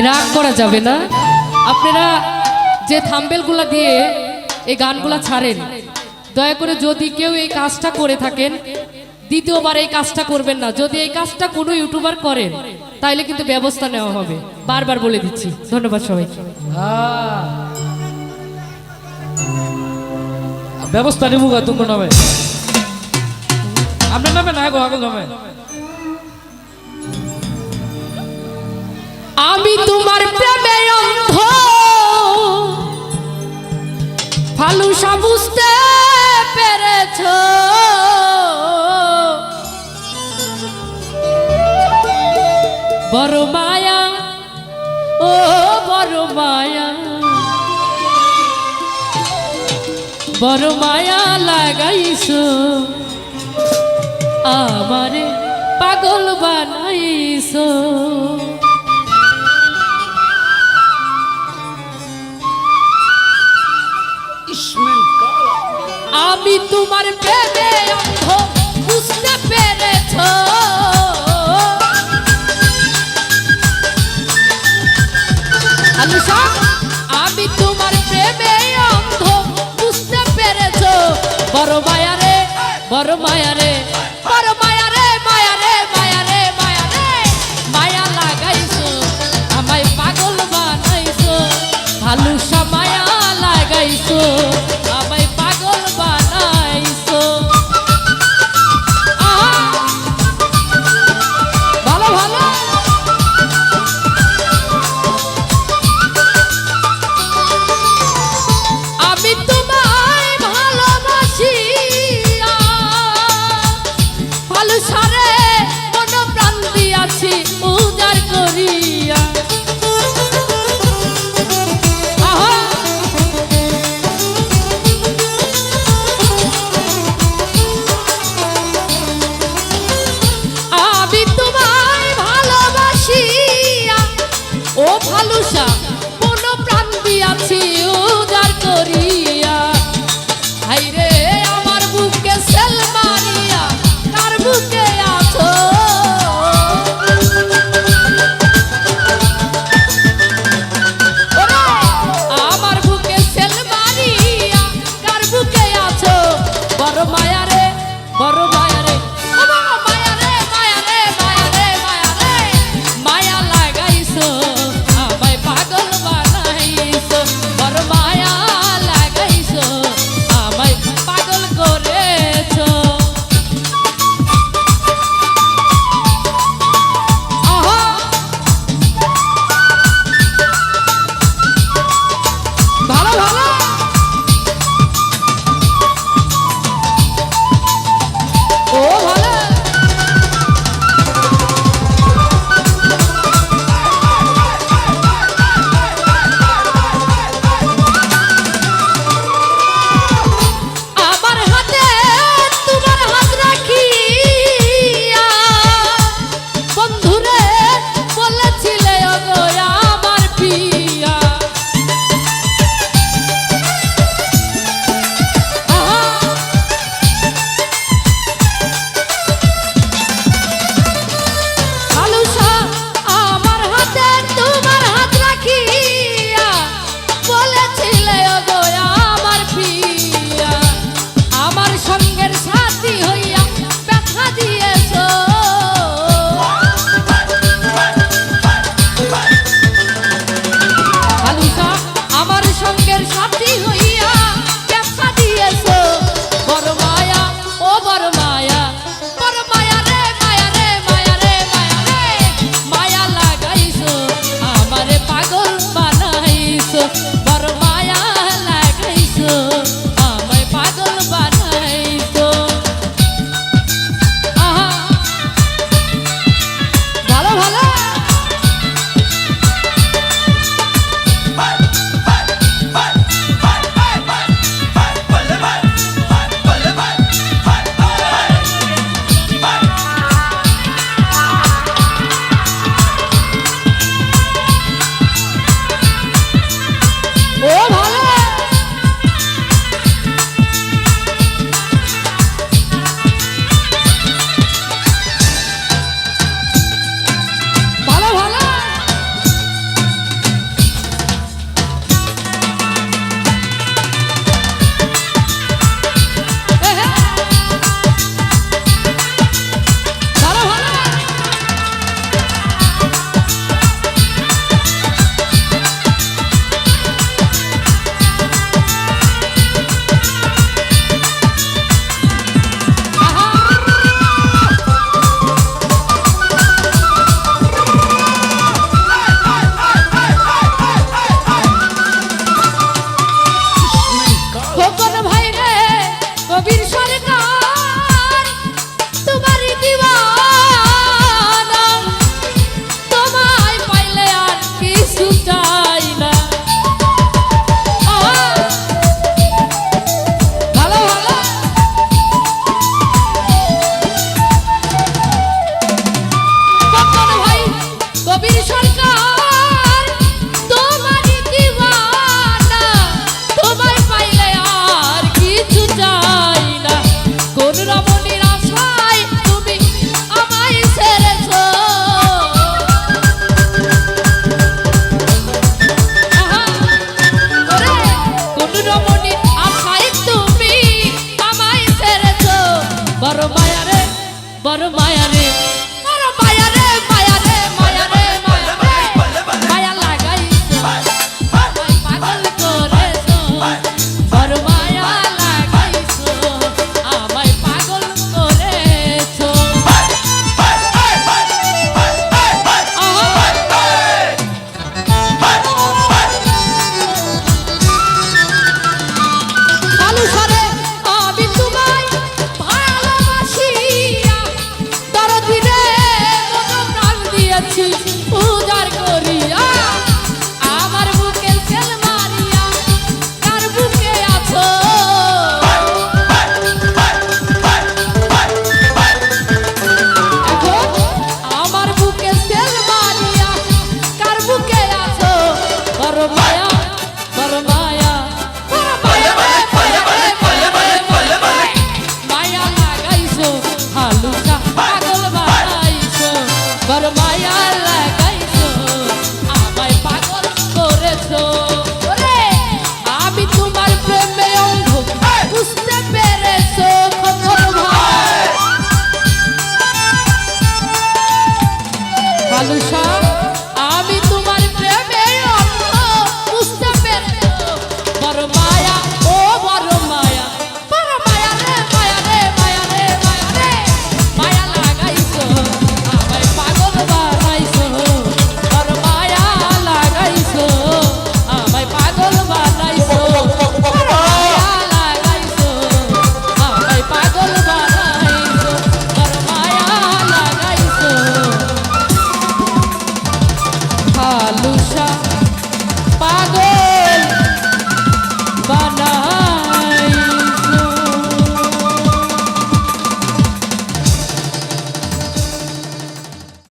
তাই রাগ করা যাবে না। আপনারা যে থাম্বেলগুলো দিয়ে এই গানগুলা ছাড়েন, দয়া করে যদি কেউ এই কাজটা করে থাকেন দ্বিতীয়বার এই কাজটা করবেন না। যদি এই কাজটা কোনো ইউটিউবার করেন তাইলে কিন্তু ব্যবস্থা নেওয়া হবে, বারবার বলে দিচ্ছি। ধন্যবাদ সবাইকে। ব্যবস্থা নিব তোমার নামে, আপনার নামে না গো, আগল নামে। আমি তোমার প্রেমে অন্ধ, ফালুসা বুঝতে পেরেছো, বড় মায়া ও বড় মায়া, বড় মায়া লাগাইছো, আমারে পাগল বানাইছো। আমি তোমার প্রেমে অন্ধ, বুঝতে পেরেছো, আমি তোমার প্রেমে অন্ধ, বুঝতে পেরেছো, বড় মায়া রে বড় মায়া রে, বড় মায়া রে, মায়া রে, মায়া রে, মায়া রে, মায়া লাগাইছো, আমায় পাগল বানাইছো, ভালুসা মায়া লাগাইছো, আমায় পাগল বানাইছো। ভালো ভালো আমি তোমায় ভালোবাসি, ভালো সারে মন প্রাণ দিয়াছি উজাড় করিয়া। মায়া ও বড়